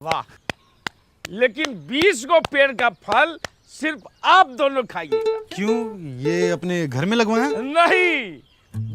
वाह, लेकिन 20 गो पेड़ का फल सिर्फ आप दोनों खाइएगा। क्यों? ये अपने घर में लगवाए हैं? नहीं,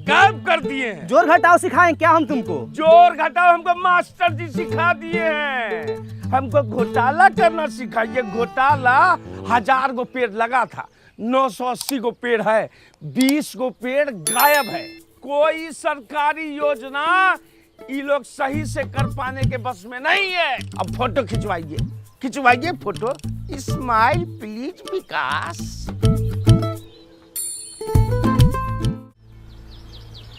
गायब कर दिए हैं। जोर घटाओ सिखाएं क्या हम तुमको? जोर घटाओ हमको मास्टर जी सिखा दिए हैं। हमको घोटाला करना सिखाइए। घोटाला 1000 गो पेड़ लगा था, 980 गो पेड़ है, 20 गो पेड़ गायब है। कोई सरकारी योजना ये लोग सही से कर पाने के बस में नहीं है। अब फोटो खिंचवाइए, खिंचवाइए फोटो। स्माइल प्लीज विकास।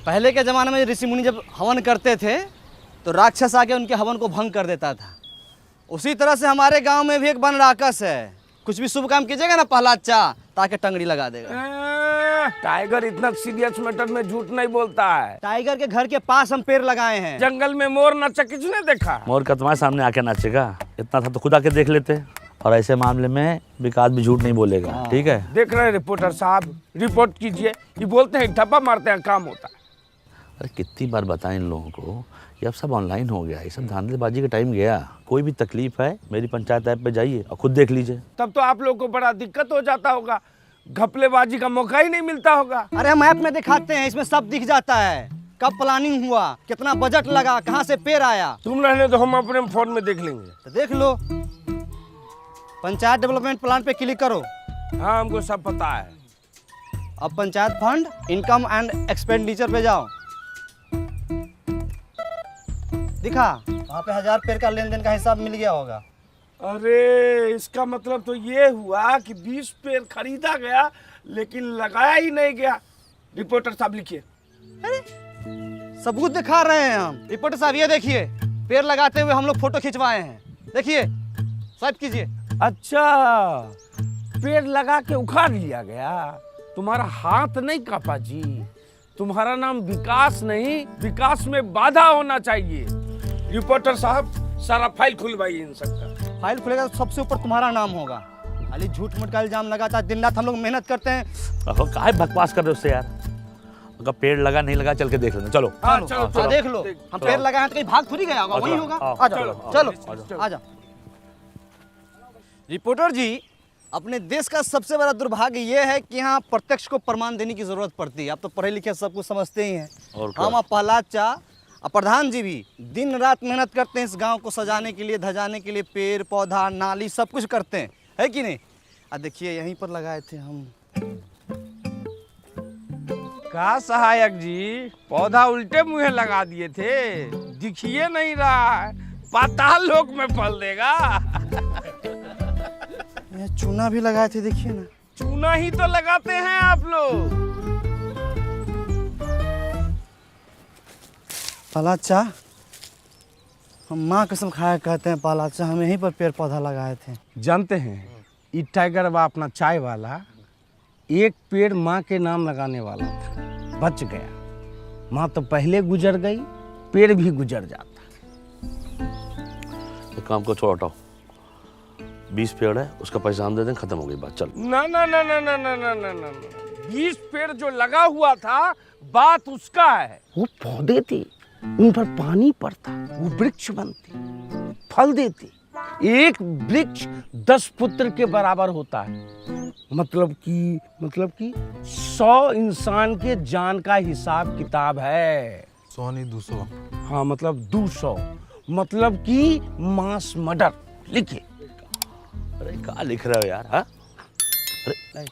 पहले के जमाने में ऋषि मुनि जब हवन करते थे तो राक्षस आके उनके हवन को भंग कर देता था। उसी तरह से हमारे गांव में भी एक वन राक्षस है। कुछ भी शुभ काम कीजिएगा ना प्रहलाद चा ताकि टंगड़ी लगा देगा। टाइगर इतना सीरियस मैटर में झूठ नहीं बोलता है। टाइगर के घर के पास हम पेड़ लगाए हैं। जंगल में मोर नाचा किसने देखा? मोर का तुम्हारे सामने आके नाचेगा? इतना था तो खुद आके देख लेते। और ऐसे मामले में विकास भी झूठ नहीं बोलेगा। ठीक है, देख रहे हैं रिपोर्टर साहब, रिपोर्ट कीजिए। ये बोलते हैं ठप्पा मारते हैं, काम होता है। अरे कितनी बार बताएं इन लोगों को, ये अब सब ऑनलाइन हो गया, ये सब धांधलेबाजी का टाइम गया। कोई भी तकलीफ है मेरी पंचायत ऐप पे जाइए और खुद देख लीजिए। तब तो आप लोग को बड़ा दिक्कत हो जाता होगा, घपलेबाजी का मौका ही नहीं मिलता होगा। अरे हम ऐप में दिखाते हैं, इसमें सब दिख जाता है। कब प्लानिंग हुआ, कितना बजट लगा, कहाँ से पेड़ आया। तुम रहने तो हम अपने फोन में देख लेंगे। तो देख लो, पंचायत डेवलपमेंट प्लान पे क्लिक करो। हाँ, हमको सब पता है। अब panchayat fund income and expenditure पे जाओ। दिखा वहाँ पे 1000 पेड़ का लेन देन का हिसाब मिल गया होगा। अरे इसका मतलब तो ये हुआ कि 20 पेड़ खरीदा गया लेकिन लगाया ही नहीं गया। रिपोर्टर साहब लिखिए। अरे सबूत दिखा रहे हैं हम। रिपोर्टर साहब ये देखिए, पेड़ लगाते हुए हम लोग फोटो खिंचवाए हैं। देखिए, स्वाइप कीजिए। अच्छा, पेड़ लगा के उखाड़ लिया गया। तुम्हारा हाथ नहीं कापा जी। तुम्हारा नाम विकास नहीं, विकास में बाधा होना चाहिए। रिपोर्टर साहब सारा फाइल खुलवाइए इन सबका। फाइल खुलेगा तो सबसे ऊपर तुम्हारा नाम होगा। खाली झूठ मूठ का इल्जाम लगाता है। दिन रात हम लोग मेहनत करते हैं। काहे बकवास कर रहे हो उससे यार? अगर पेड़ लगा नहीं लगा चल के देख लेना। चलो हाँ, चलो देख लो। हम पेड़ लगाए हैं तो कहीं भाग थोड़ी गया होगा, वही होगा। आ जाओ, चलो आ जाओ। रिपोर्टर जी, अपने देश का सबसे बड़ा दुर्भाग्य ये है कि यहाँ प्रत्यक्ष को प्रमाण देने की जरूरत पड़ती है। आप तो पढ़े लिखे सब कुछ समझते ही हैं। हम प्रहलाद चा और प्रधान जी भी दिन रात मेहनत करते हैं इस गांव को सजाने के लिए, धजाने के लिए। पेड़ पौधा नाली सब कुछ करते हैं, है कि नहीं? देखिए यहीं पर लगाए थे हम। का सहायक जी, पौधा उल्टे मुंह लगा दिए थे, दिखिए नहीं रहा है। पाताल लोक में फल देगा। चूना भी लगाए थे, देखिए ना। चूना ही तो लगाते हैं आप लोग। प्रहलाद चा, हम माँ कसम खाया कहते हैं प्रहलाद चा, हम यहीं पर पेड़ पौधा लगाए थे। जानते हैं, ये टाइगर बा अपना चाय वाला एक पेड़ माँ के नाम लगाने वाला था, बच गया। माँ तो पहले गुजर गई, पेड़ भी गुजर जाता। काम को छोड़ हटाओ। 20 पेड़ है, उसका पैसा हम दे दें, खत्म हो गई बात। चल। ना ना ना ना ना ना ना ना ना 20 पेड़ जो लगा हुआ था, बात उसका है। वो पौधे थे, उन पर पानी पड़ता, वो वृक्ष बनते, फल देते। एक वृक्ष 10 पुत्र के बराबर होता है। मतलब कि 100 इंसान के जान का हिसाब किताब है। 100 नहीं 200। हाँ, मतलब 200, मतलब कि मास मर्डर। लिखिए। अरे क्या लिख रहे हो यार? हाँ, अरे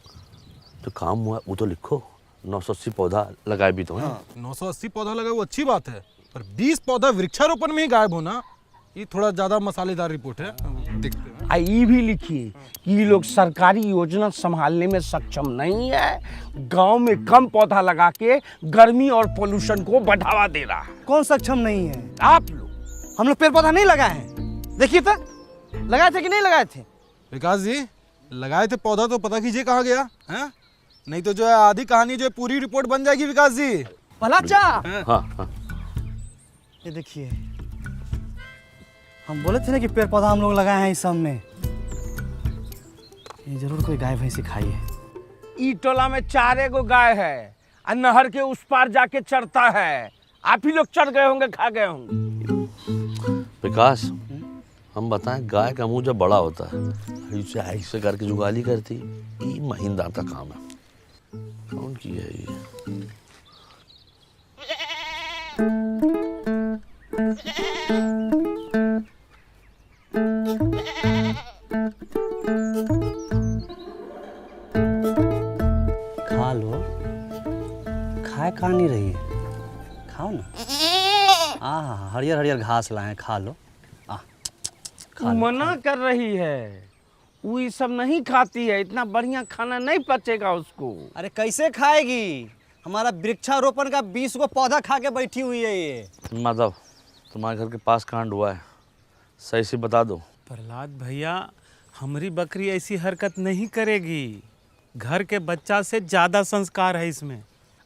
जो काम हुआ वो तो लिखो। 980 पौधा लगाए भी तो हैं। 980 पौधा लगा वो अच्छी बात है, पर 20 पौधा वृक्षारोपण में ही गायब होना, ये थोड़ा ज्यादा मसालेदार रिपोर्ट है। देखते हैं। ये भी लिखिए कि ये लोग सरकारी योजना संभालने में सक्षम नहीं है। गांव में कम पौधा लगा के गर्मी और पोल्यूशन को बढ़ावा दे रहा है। कौन सक्षम नहीं है? आप लोग। हम लोग पेड़ पौधा नहीं लगाए हैं। देखिए तो, लगाए थे कि नहीं लगाए थे? विकास जी, लगाए थे पौधा तो पता कीजिए कहाँ गया है? नहीं तो जो है आधी कहानी जो है पूरी रिपोर्ट बन जाएगी। विकास जी, प्रहलाद चा, हाँ। ये देखिए, हम बोले थे ना कि पेड़ पौधा हम लोग लगाए हैं इस सब में। ये जरूर कोई गाय भैंसी खाई है। ई टोला में 4 गो गाय है और नहर के उस पार जाके चरता है। आप ही लोग चढ़ गए होंगे, खा गए होंगे। विकास, हम बताएं, गाय का मुंह जब बड़ा होता है, ऐसे ऐसे करके जुगाली करती, ये महीनदार का काम है। कौन की है ये? खा लो। खाए खा नहीं रही है, खाओ ना। हरियर हरियर घास लाए हैं, खा लो। खा लो। मना कर रही है, वो ये सब नहीं खाती है, इतना बढ़िया खाना नहीं पचेगा उसको। अरे कैसे खाएगी? हमारा वृक्षारोपण का 20 को पौधा खा के बैठी हुई है ये। माधव, तुम्हारे घर के पास कांड हुआ है, सही से बता दो। प्रहलाद भैया, हमारी बकरी ऐसी हरकत नहीं करेगी। घर के बच्चा से ज़्यादा संस्कार है इसमें।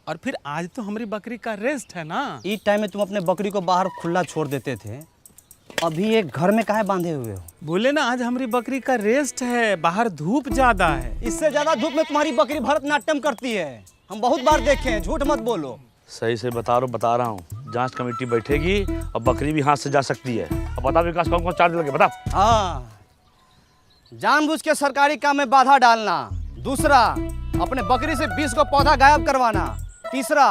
और फिर आज तो हमारी बकरी का रेस्ट है ना। इस टाइम में तुम अपने बकरी को बाहर खुला छोड़ देते थे, अभी एक घर में काहे बांधे हुए हो? बोले ना, आज हमारी बकरी का रेस्ट है, बाहर धूप ज़्यादा है। इससे ज्यादा धूप में तुम्हारी बकरी भरतनाट्यम करती है, हम बहुत बार देखे हैं, झूठ मत बोलो। सही से बता रहा हूँ। जांच कमेटी बैठेगी और बकरी भी हाथ से जा सकती है। अब बता विकास, कौन कौन चार्ज लगे बता। हाँ, जानबूझ के सरकारी काम में बाधा डालना। दूसरा, अपने बकरी से 20 को पौधा गायब करवाना। तीसरा,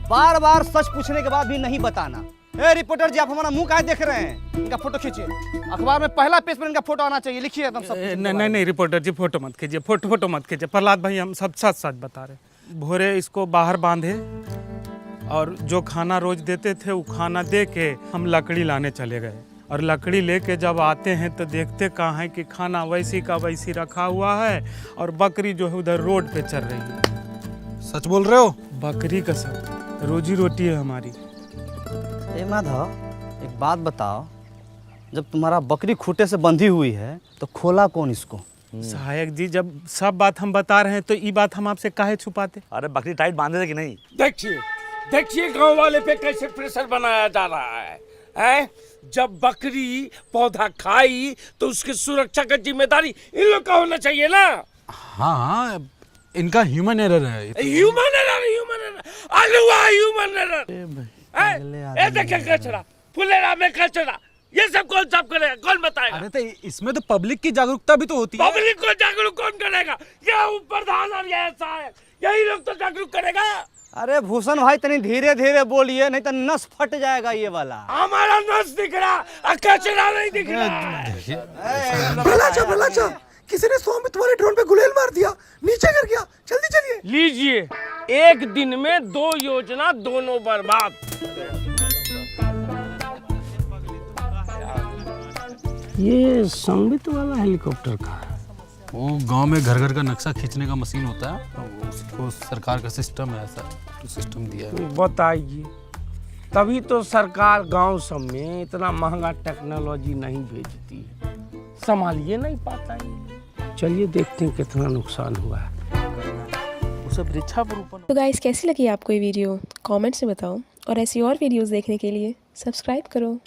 बार बार सच पूछने के बाद भी नहीं बताना। ए रिपोर्टर जी, आप हमारा मुंह काहे देख रहे हैं? इनका फोटो खींचिए, अखबार में पहला पेज पर इनका फोटो आना चाहिए। लिखिए एकदम सब। नहीं रिपोर्टर जी, फोटो मत खींचिए, फोटो मत खींचिए। प्रहलाद भाई, हम सब सच बता रहे। भोरे इसको बाहर बांधे और जो खाना रोज देते थे वो खाना दे के हम लकड़ी लाने चले गए। और लकड़ी लेके जब आते हैं तो देखते कहाँ है कि खाना वैसी का वैसी रखा हुआ है और बकरी जो है उधर रोड पे चल रही है। सच बोल रहे हो? बकरी का सब रोजी रोटी है हमारी। ए माधव, एक बात बताओ, जब तुम्हारा बकरी खूंटे से बंधी हुई है तो खोला कौन इसको? सहायक जी, जब सब बात हम बता रहे हैं तो ये बात हम आपसे काहे छुपाते? अरे बकरी टाइट बांधे थे कि नहीं? देखिए गांव वाले पे कैसे प्रेशर बनाया जा रहा है, हैं? जब बकरी पौधा खाई तो उसकी सुरक्षा का जिम्मेदारी इन लोग का होना चाहिए ना। हाँ, इनका ह्यूमन एरर है। ह्यूमन एरर, अलुआ ह्यूमन एरर। ए देखिए कचरा, फुलेरा में कचरा, ये सब कौन साफ करेगा, कौन बताएगा? अरे तो इसमें तो पब्लिक की जागरूकता भी तो होती है। पब्लिक को जागरूक कौन करेगा? ये प्रधान और ये सहायक, यही लोग तो जागरूक करेगा। अरे भूषण भाई, तनी धीरे धीरे बोलिए, नहीं तो नस फट जाएगा ये वाला। हमारा नस दिख रहा, कचरा नहीं दिख रहा। भला किसी ने स्वामित्व वाले ड्रोन पे गुलेल मार दिया, नीचे गिर गया। जल्दी चलिए। लीजिए, एक दिन में 2 योजना, दोनों बर्बाद। ये संबित वाला हेलीकॉप्टर का है। वो गांव में घर घर का नक्शा खींचने का मशीन होता है, तो उसको सरकार का सिस्टम है, ऐसा तो सिस्टम दिया है। बताइए, तभी तो सरकार गांव सब में इतना महंगा टेक्नोलॉजी नहीं भेजती है, संभालिए नहीं पाता है। चलिए देखते हैं कितना नुकसान हुआ है। तो गाइस, कैसी लगी आपको ये वीडियो? कमेंट्स में बताओ और ऐसी और वीडियोस देखने के लिए सब्सक्राइब करो।